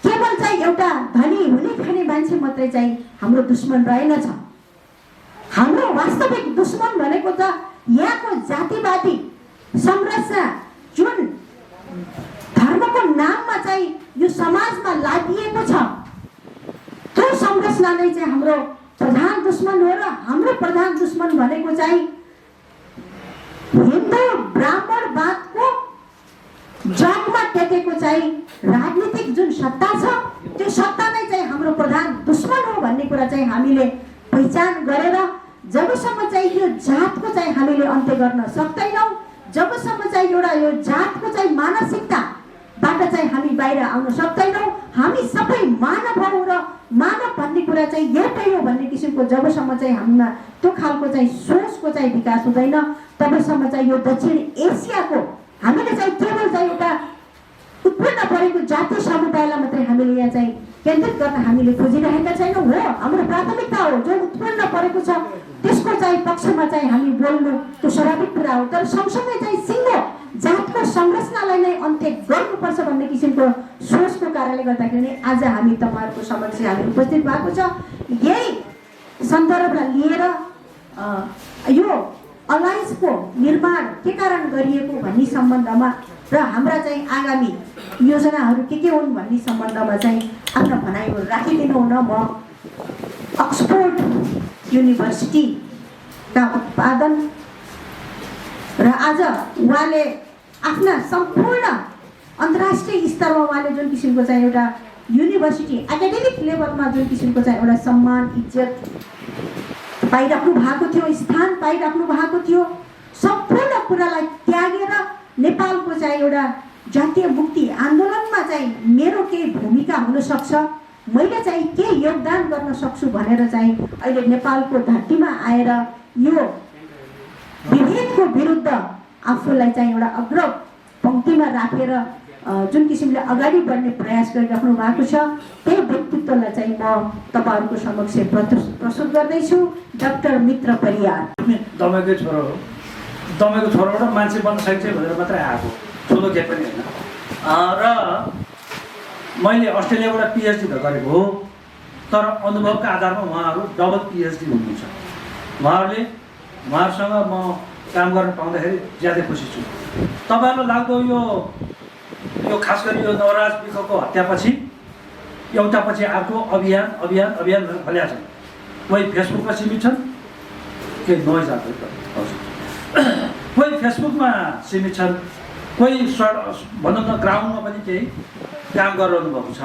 केवल चाहिँ एउटा धनी हुने खाने मान्छे मात्रै चाहिँ हाम्रो दुश्मन रहेनछ। हाम्रो वास्तविक दुश्मन भनेको त यहाँको जातिवादी संरचना जुन धर्मको नाममा चाहिँ यो समाजमा लादिएको छ, त्यो संरचना नै चाहिँ हाम्रो प्रधान दुश्मन हो। र हाम्रो प्रधान दुश्मन भनेको चाहिँ हिन्दू ब्राह्मणवादको जगमा टेकेको चाहिँ राजनीतिक जुन सत्ता छ, त्यो सत्ता नै चाहिँ हाम्रो प्रधान दुश्मन हो भन्ने कुरा चाहिँ हामीले पहिचान गरेर जबसम्म चाहिँ यो जातको चाहिँ हामीले अन्त्य गर्न सक्दैनौँ, जबसम्म चाहिँ एउटा यो जातको चाहिँ मानसिकताबाट चाहिँ हामी बाहिर आउन सक्दैनौँ, हामी सबै मानव हौँ र मानव भन्ने कुरा चाहिँ एउटै हो भन्ने किसिमको जबसम्म चाहिँ हामीमा त्यो खालको चाहिँ सोचको चाहिँ विकास हुँदैन, तबसम्म चाहिँ यो दक्षिण एसियाको हामीले चाहिँ केवल चाहिँ एउटा उत्पन्न परेको जातीय समुदायलाई मात्रै हामीले यहाँ चाहिँ केन्द्रित गर्न हामीले खोजिरहेका छैनौँ। हो, हाम्रो प्राथमिकता हो जो उत्पन्न परेको छ त्यसको चाहिँ पक्षमा चाहिँ हामी बोल्नु त्यो स्वाभाविक कुरा हो। तर सँगसँगै चाहिँ सिङ्गो जातको संरचनालाई नै अन्त्य गर्नुपर्छ भन्ने किसिमको सोचको कारणले गर्दाखेरि नै आज हामी तपाईँहरूको समक्ष हामी उपस्थित भएको छ। यही सन्दर्भलाई लिएर यो अलायन्सको निर्माण के कारण गरिएको भन्ने सम्बन्धमा र हाम्रा चाहिँ आगामी योजनाहरू के हुन् भन्ने सम्बन्धमा चाहिँ आफ्नो भनाइहरू राखिदिनु हुन म अक्सफोर्ड युनिभर्सिटीका उत्पादन र आज उहाँले आफ्ना सम्पूर्ण अन्तर्राष्ट्रिय स्तरमा उहाँले जुन किसिमको चाहिँ एउटा युनिभर्सिटी एकाडेमिक लेभलमा जुन किसिमको चाहिँ एउटा सम्मान इज्जत पाइराख्नु भएको थियो, स्थान पाइराख्नु भएको थियो, सम्पूर्ण कुरालाई त्यागेर नेपालको चाहिँ एउटा जातीय मुक्ति आन्दोलनमा चाहिँ मेरो केही भूमिका हुन सक्छ, मैले चाहिँ के योगदान गर्न सक्छु भनेर चाहिँ अहिले नेपालको धरतीमा आएर यो विभेदको विरुद्ध आफूलाई चाहिँ एउटा अग्र पंक्तिमा राखेर जुन किसिमले अगाडि बढ्ने प्रयास गरिराख्नु भएको छ, त्यही व्यक्तित्वलाई चाहिँ म तपाईँहरूको समक्ष प्रस्तुत गर्दैछु। डाक्टर मित्र परियार दमाईकै छोरो हो, दमाईको छोरोबाट मान्छे बन्न सकिन्छ भनेर मात्रै आएको, ठुलो केही पनि होइन। र मैले अस्ट्रेलियाबाट पिएचडी गरेको हो, तर अनुभवका आधारमा उहाँहरू डबल पिएचडी हुनुहुन्छ। उहाँहरूसँग म काम गर्न पाउँदाखेरि ज्यादै खुसी छु। तपाईँहरूलाई लाग्दो यो खास गरी यो नवराज विखको हत्यापछि एउटा पछि अर्को अभियान अभियान अभियान भनेर फैलिया छन्। कोही फेसबुकमा सीमित छन्, केही नोइज आएको, कोही फेसबुकमा सीमित छन्, कोही भनौँ न ग्राउन्डमा पनि केही काम गरिरहनु भएको छ।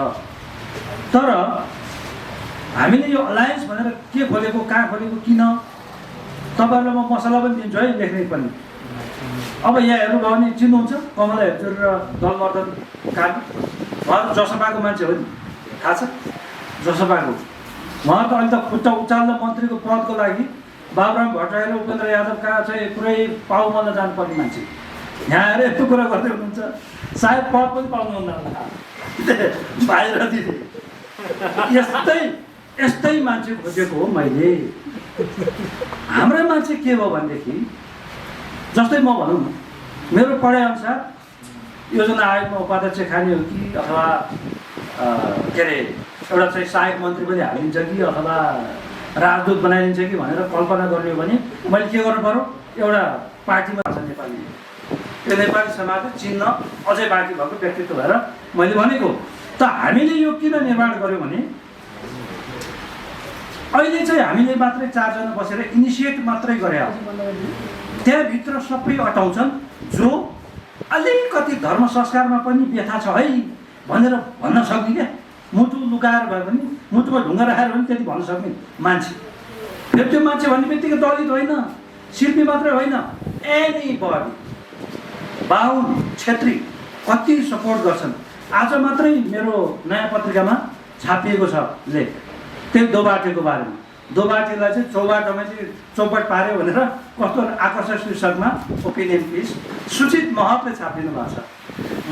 तर हामीले यो अलायन्स भनेर के खोलेको, कहाँ खोलेको, किन, तपाईँहरूलाई म मसला पनि दिन्छु है लेख्ने पनि। अब यहाँ हेर्नुभयो भने चिन्नुहुन्छ कमला हेर्चुर र दलवर्धन कामी, उहाँहरू जसपाको मान्छे हो नि, थाहा छ जसपाको। उहाँ त अहिले त खुट्टा उचाल्दा मन्त्रीको पदको लागि बाबुराम भट्टराई र उपेन्द्र यादव कहाँ चाहिँ पुरै पाउ मल्न जानुपर्ने मान्छे यहाँ आएर यस्तो कुरा गर्दै हुनुहुन्छ, सायद पद पनि पाउनुहुन्न होला बाहिर दिने। यस्तै मान्छे खोजेको हो मैले। हाम्रै मान्छे के हो भनेदेखि जस्तै म भनौँ न, मेरो पढाइअनुसार योजना आयोगमा उपाध्यक्ष खाने हो कि अथवा के अरे एउटा चाहिँ सहायक मन्त्री पनि हालिदिन्छ कि अथवा राजदूत बनाइदिन्छ कि भनेर कल्पना गर्ने हो भने मैले के गर्नु पर्यो, एउटा पार्टीमा छ नेपाली, त्यो नेपाली समाजको चिन्ह अझै बाँकी भएको व्यक्तित्व भएर मैले भनेको। त हामीले यो किन निर्माण गऱ्यौँ भने अहिले चाहिँ हामीले मात्रै 4 जना बसेर इनिसिएट मात्रै गरे हो, त्यहाँभित्र सबै अटाउँछन् जो अलिकति धर्म संस्कारमा पनि व्यथा छ है भनेर भन्न सक्ने क्या, मुटु लुकाएर भए पनि मुटुमा ढुङ्गा राखेर पनि त्यति भन्न सक्ने मान्छे। फेरि त्यो मान्छे भन्ने बित्तिकै दलित होइन, शिल्पी मात्रै होइन, एनी बडी, बाहुन, छेत्री कति सपोर्ट गर्छन्। आज मात्रै मेरो नयाँ पत्रिकामा छापिएको छ लेख त्यही दोबाटेको बारेमा। दोबाटेलाई चाहिँ चौबाटोमा चाहिँ चौपट पार्यो भनेर कस्तो आकर्षक शीर्षकमा ओपिनियन पिस सुचित महतले छापिदिनु भएको छ।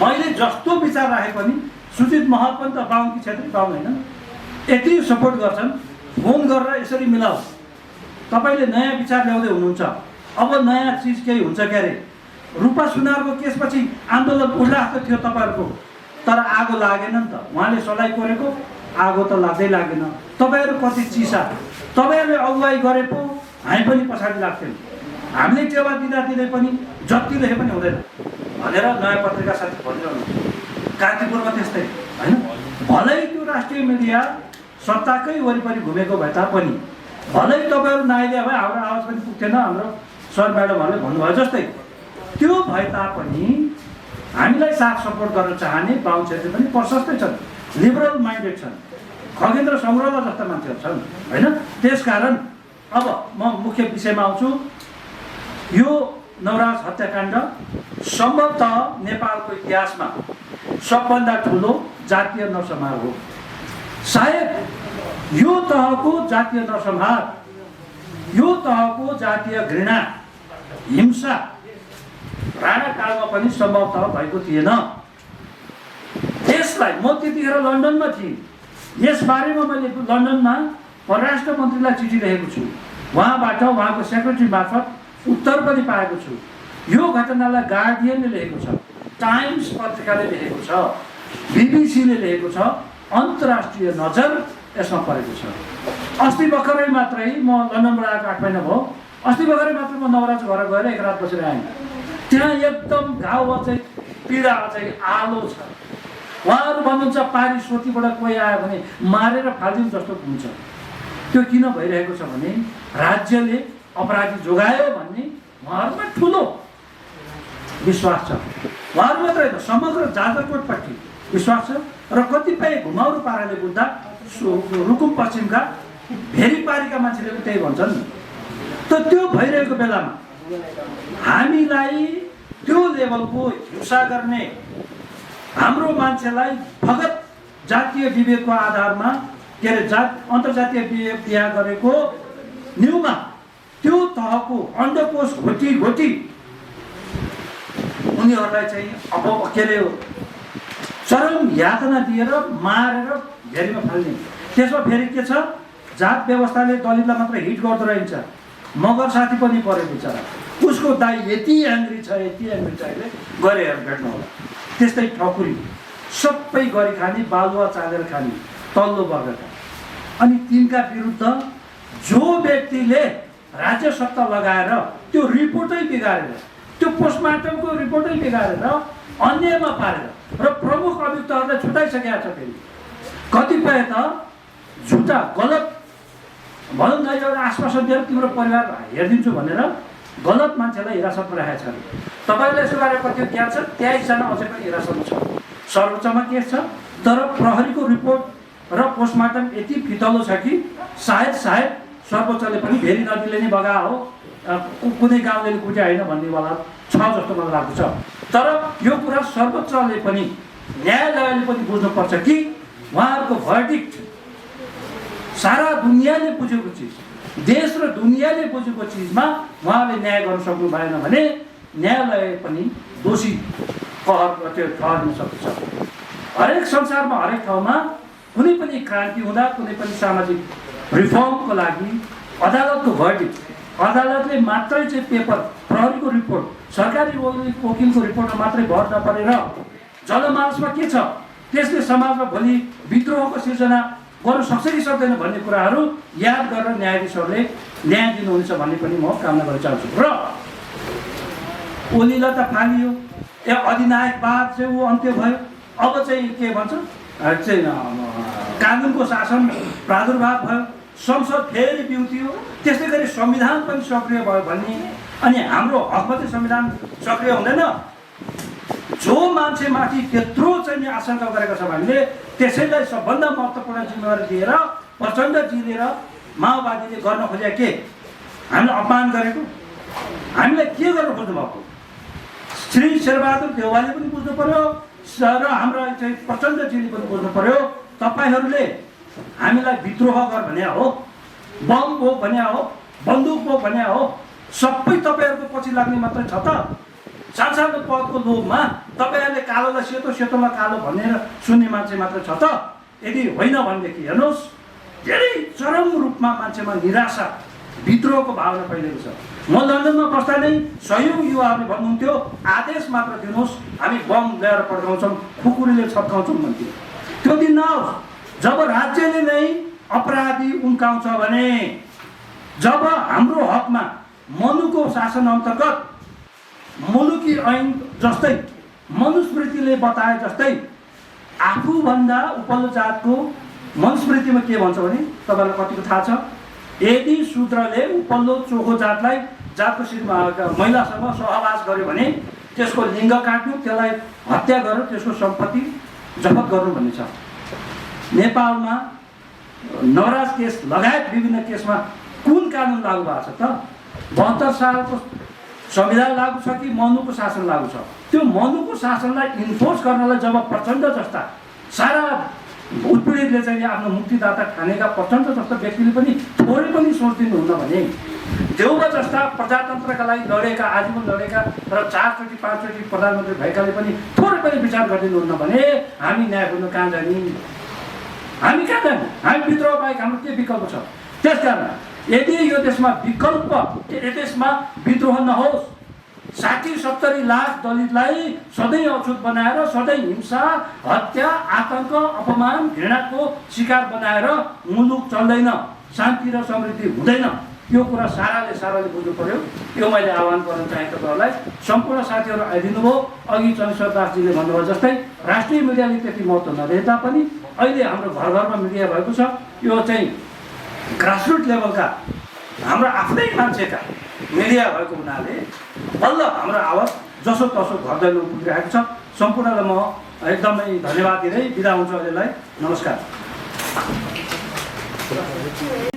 मैले जस्तो विचार राखे पनि सुचित महत पनि त बाहुन कि छेत्री बाहुन होइन, यति सपोर्ट गर्छन्। फोन गरेर यसरी मिलाओस्, तपाईँले नयाँ विचार ल्याउँदै हुनुहुन्छ, अब नयाँ चिज केही हुन्छ क्या अरे। रूपा सुनारको केसपछि आन्दोलन उल्लासको थियो, तपाईँहरूको तर आगो लागेन नि त। उहाँले सलाई कोरेको आगो त लाग्दै लागेन। तपाईँहरू कति चिसा, तपाईँहरूले अगुवाई गरे पो हामी पनि पछाडि लाग्थ्यौँ। हामीले टेवा दिँदा दिँदै पनि जति लेखे पनि हुँदैन भनेर नयाँ पत्रिका साथी भनिरहनु। कान्तिपुरमा त्यस्तै होइन। भलै त्यो राष्ट्रिय मिडिया सत्ताकै वरिपरि घुमेको भए तापनि, भलै तपाईँहरू नआइदिए भए हाम्रो आवाज पनि पुग्थेन, हाम्रो सर म्याडमहरूले भन्नुभयो जस्तै। त्यो भए तापनि हामीलाई साथ सपोर्ट गर्न चाहने बाहुन क्षेत्री पनि प्रशस्तै छन्, लिबरल माइन्डेड छन्, खगेन्द्र सङ्ग्रौला जस्ता मान्छेहरू छन् होइन। त्यसकारण अब म मुख्य विषयमा आउँछु। यो नवराज हत्याकाण्ड सम्भवतः नेपालको इतिहासमा सबभन्दा ठुलो जातीय नरसंहार हो। सायद यो तहको जातीय नरसंहार, यो तहको जातीय घृणा, हिंसा राणाकालमा पनि सम्भवतः भएको थिएन। यसलाई म त्यतिखेर लन्डनमा थिएँ। यसबारेमा मैले लन्डनमा परराष्ट्र मन्त्रीलाई चिठी लेखेको छु। उहाँबाट उहाँको सेक्रेटरी मार्फत उत्तर पनि पाएको छु। यो घटनालाई गार्डियनले लेखेको छ, टाइम्स पत्रिकाले लेखेको छ, बीबीसीले लेखेको छ। अन्तर्राष्ट्रिय नजर यसमा परेको छ। अस्ति भर्खरै मात्रै म लन्डनबाट आएको 8 महिना भयो। अस्ति भर्खरै मात्रै म नवराज घर गएर एक रात बसेर आएँ। त्यहाँ एकदम घाउ अझै पीडा अझै आलो छ। उहाँहरू भन्नुहुन्छ पारिश्रोतीबाट कोही आयो भने मारेर फालिदिउँ जस्तो हुन्छ। त्यो किन भइरहेको छ भने राज्यले अपराधी जोगायो भन्ने उहाँहरूमा ठुलो विश्वास छ। उहाँहरू मात्रै होइन, समग्र जाजरकोटपट्टि विश्वास छ। र कतिपय घुमाउरो पाराले बुझ्दा रुकुम पश्चिमका भेरीपारीका मान्छेले पनि त्यही भन्छन्। त त्यो भइरहेको बेलामा हामीलाई त्यो लेभलको हिंसा गर्ने, हाम्रो मान्छेलाई फगत जातीय विवेकको आधारमा के अरे अन्तर्जातीय बिहा गरेको न्युमा त्यो तहको अन्डकोष घोटी घोटी उनीहरूलाई चाहिँ अब के अरे चरम यातना दिएर मारेर भेरीमा फाल्ने। त्यसमा फेरि के छ, जात व्यवस्थाले दलितलाई मात्र हिट गर्दो रहन्छ। मगर साथी पनि पऱ्यो बिचरा, उसको दाइ यति एङ्ग्री छ, यति एङ्ग्री छ, अहिले गएर भेट्नु होला। त्यस्तै ठकुरी सबै गरी खाने, बालुवा चालेर खाने तल्लो वर्गका। अनि तिनका विरुद्ध जो व्यक्तिले राज्य सत्ता लगाएर त्यो रिपोर्टै बिगारेर, त्यो पोस्टमार्टमको रिपोर्टै बिगारेर अन्यमा पारेर र प्रमुख अभियुक्तहरूलाई छुटाइसकेका छ। फेरि कतिपय त झुटा गलत भनौँ न, एउटा आश्वासन दिएर तिम्रो परिवार हेरिदिन्छु भनेर गलत मान्छेलाई हिरासतमा राखेको छ। तपाईँलाई यसो गरेर कति ज्ञान छ, 23 जना अझै पनि हिरासतमा छ। सर्वोच्चमा केस छ, तर प्रहरीको रिपोर्ट र पोस्टमार्टम यति फितलो छ कि सायद सर्वोच्चले पनि भेरी नदीले नै बगा हो, कुनै गाउँले कुट्या होइन भन्नेवाला छ जस्तो मलाई लाग्छ। तर यो कुरा सर्वोच्चले पनि, न्यायालयले पनि बुझ्नुपर्छ कि उहाँहरूको भर्डिक्ट सारा दुनियाँले बुझेको चिज, देश र दुनियाँले बुझेको चिजमा उहाँले न्याय गर्न सक्नु भएन भने न्यायालय पनि दोषी ठहरिन सक्छ। हरेक संसारमा, हरेक ठाउँमा कुनै पनि क्रान्ति हुँदा, कुनै पनि सामाजिक रिफर्मको लागि अदालतको भर्डिक्ट, अदालतले मात्रै चाहिँ पेपर, प्रहरीको रिपोर्ट, सरकारी वकिलको रिपोर्टमा मात्रै भर नपरेर जनमानसमा के छ, त्यसले समाजमा भोलि विद्रोहको सिर्जना गर्न सक्छ कि सक्दैन भन्ने कुराहरू याद गरेर न्यायाधीशहरूले न्याय दिनुहुनेछ भन्ने पनि म कामना गर्न चाहन्छु। र ओलीलाई त फालियो, अधिनायकवाद चाहिँ ऊ अन्त्य भयो। अब चाहिँ के भन्छ, चाहिँ कानुनको शासन प्रादुर्भाव भयो, संसद फेरि बिउतियो, त्यस्तै गरी संविधान पनि सक्रिय भयो भन्ने। अनि हाम्रो हकमा चाहिँ संविधान सक्रिय हुँदैन। जो मान्छेमाथि त्यत्रो चाहिँ आशंका गरेको छ हामीले त्यसैलाई सबभन्दा महत्त्वपूर्ण जिम्मेवारी दिएर प्रचण्डजीले र माओवादीले गर्न खोजे के, हामीलाई अपमान गरेको, हामीलाई के गर्न खोज्नु भएको, श्री शेरबहादुर देउवाले पनि बुझ्नु पर्यो र हाम्रो चाहिँ प्रचण्डजीले पनि बुझ्नु पर्यो। तपाईँहरूले हामीलाई विद्रोह गर भने हो, बम बोक भने हो, बन्दुक बोक भने हो, सबै तपाईँहरूको पछि लाग्ने मात्रै छ त। सानो पदको लोभमा तपाईँहरूले कालोलाई सेतो, सेतोलाई कालो भनेर सुन्ने मान्छे मात्र छ त। यदि होइन भनेदेखि हेर्नुहोस्, धेरै चरम रूपमा मान्छेमा निराशा विद्रोहको भावना फैलेको छ। म लन्डनमा बस्दा नै सयौँ युवाहरूले भन्नुहुन्थ्यो आदेश मात्र दिनुहोस्, हामी बम ल्याएर पड्काउँछौँ, खुकुरीले छप्काउँछौँ भन्थ्यो। त्यो दिन नहोस्। जब राज्यले नै अपराधी उम्काउँछ भने, जब हाम्रो हकमा मनुको शासन अन्तर्गत मुलुकी ऐन जस्तै मनुस्मृतिले बताए जस्तै आफूभन्दा उपल्लो जातको मनुस्मृतिमा के भन्छ भने तपाईँलाई कतिको थाहा छ? यदि शूद्रले उपल्लो चोखो जातलाई जातको महिलासँग सहवास गर्यो भने त्यसको लिङ्ग काट्नु, त्यसलाई हत्या गर्नु, त्यसको सम्पत्ति जफत गर्नु भन्ने छ। नेपालमा नवराज केस लगायत विभिन्न केसमा कुन कानुन लागू भएको छ त? 72 सालको संविधान लागू छ कि मनुको शासन लागू छ? त्यो मनुको शासनलाई इन्फोर्स गर्नलाई जब प्रचण्ड जस्ता सारा उत्पीडितले चाहिँ आफ्नो मुक्तिदाता ठानेका प्रचण्ड जस्ता व्यक्तिले पनि थोरै पनि सोच दिनुहुन्न भने, देउबा जस्ता प्रजातन्त्रका लागि लडेका, आजीवन लडेका र 4 चोटि 5 चोटि प्रधानमन्त्री भएकाले पनि थोरै पनि विचार गरिदिनुहुन्न भने हामी न्याय खोज्न कहाँ जाने? हामी कहाँ जाने? हामी विद्रोह बाहेक हाम्रो के विकल्प छ? त्यसकारण यदि यो देशमा विद्रोह नहोस्, 60-70 लाख दलितलाई सधैँ अछुत बनाएर, सधैँ हिंसा, हत्या, आतंक, अपमान, घृणाको शिकार बनाएर मुलुक चल्दैन, शान्ति र समृद्धि हुँदैन। यो कुरा साराले बुझ्नु पर्यो। यो मैले आह्वान गर्न चाहे तपाईँहरूलाई। सम्पूर्ण साथीहरू आइदिनु भयो। अघि चन्द्रशेखर दासजीले भन्नुभयो जस्तै राष्ट्रिय मिडियाले त्यति महत्त्व नदिए तापनि अहिले हाम्रो घर घरमा मिडिया भएको छ। यो चाहिँ ग्रासरुट लेभलका हाम्रो आफ्नै मान्छेका मिडिया भएको हुनाले बल्ल हाम्रो आवाज जसो तसो घर दैलो पुगिरहेको छ। सम्पूर्णलाई म एकदमै धन्यवाद दिँदै बिदा हुन्छु अहिलेलाई। नमस्कार।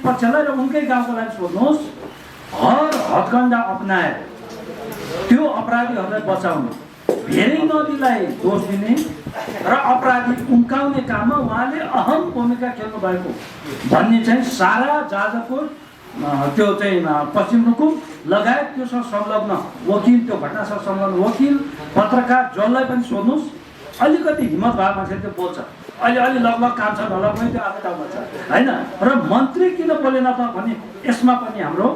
पक्षलाई र उनकै गाउँको लागि सोध्नुहोस्, हर हदगण्डा अपनाएर त्यो अपराधीहरूलाई बचाउने, धेरै नदीलाई दोष दिने र अपराधी उम्काउने काममा उहाँले अहम भूमिका खेल्नु भएको भन्ने चाहिँ सारा जाजरकोट, त्यो चाहिँ पश्चिम रुकुम लगायत त्योसँग संलग्न वकिल, त्यो घटनासँग संलग्न वकिल, पत्रकार जसलाई पनि सोध्नुहोस्, अलिकति हिम्मत भएको मान्छे त्यो बोल्छ। अलि लगभग काम छ नलग्ने त्यो आफै ठाउँमा छ होइन। र मन्त्री किन बोलेन त भने यसमा पनि हाम्रो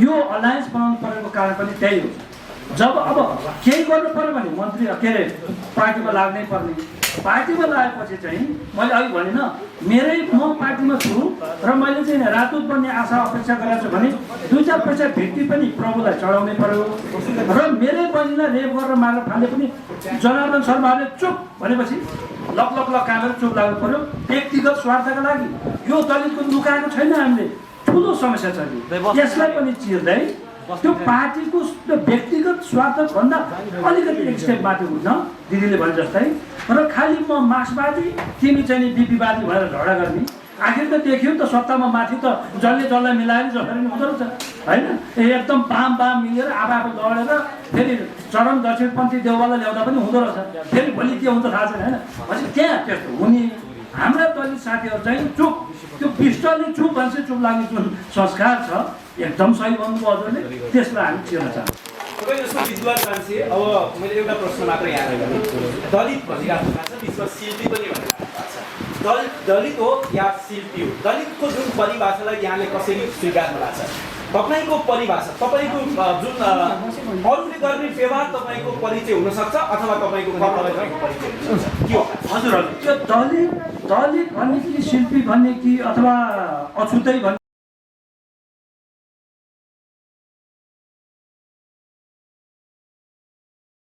यो अलायन्स बनाउनु परेको कारण पनि त्यही हो। जब अब केही गर्नु पर्यो भने मन्त्री के अरे पार्टीमा लाग्नै पर्ने। पार्टीमा लागेपछि चाहिँ मैले अघि भने म पार्टीमा छु र मैले चाहिँ राजदूत बन्ने आशा अपेक्षा गरेको छु भने 2-4 पैसा भित्ति पनि प्रभुलाई चढाउनै पर्यो। र मेरै बहिनीलाई रेप गरेर मारेर फाले पनि जनार्दन शर्माले चुप भनेपछि लक कामेर चुप लाग्नु पर्यो व्यक्तिगत स्वार्थका लागि। यो दलितको लुकाएको छैन, हामीले ठुलो समस्या छ। यसलाई पनि चिर्दै त्यो पार्टीको व्यक्तिगत स्वार्थभन्दा अलिकति एक स्टेप माथि हुन्न दिदीले भने जस्तै। र खालि म मार्क्सवादी तिमी चाहिँ बिपीवादी भएर झगडा गर्ने, आखिर त देखियो त सत्तामा माथि त जसलाई मिलाएर जसरी हुँदो रहेछ होइन। एकदम बाम मिलेर आफू लडेर फेरि चरम दक्षिणपन्थी देउवालाई ल्याउँदा पनि हुँदो रहेछ। फेरि भोलि के हुन्छ थाहा छैन होइन। भनेपछि त्यहाँ त्यस्तो हुने हाम्रा दलित साथीहरू चाहिँ चुप, त्यो पृष्ठले चुप भन्छ, चुप लाग्ने जुन संस्कार छ एकदम सही भन्नुभयो हजुरले, त्यसलाई हामी चिर्न चाहन्छौँ। तपाईँ जस्तो विद्वान मान्छे, अब मैले एउटा प्रश्न मात्र यहाँ गरेँ। दलित भनिराख्नु भएको छ, बिचमा शिल्पी पनि भनिराख्नु भएको छ। दलित हो या शिल्पी हो, दलितको जुन परिभाषालाई यहाँले कसरी स्वीकार्नु भएको छ? तपाईँको परिभाषा, तपाईँको जुन अरूले गर्ने व्यवहार तपाईँको परिचय हुनसक्छ अथवा तपाईँको कर्मले तपाईँको परिचय हुनसक्छ, के हो? हजुर त्यो दलित भन्ने कि शिल्पी भन्ने कि अथवा अछुतै भन्ने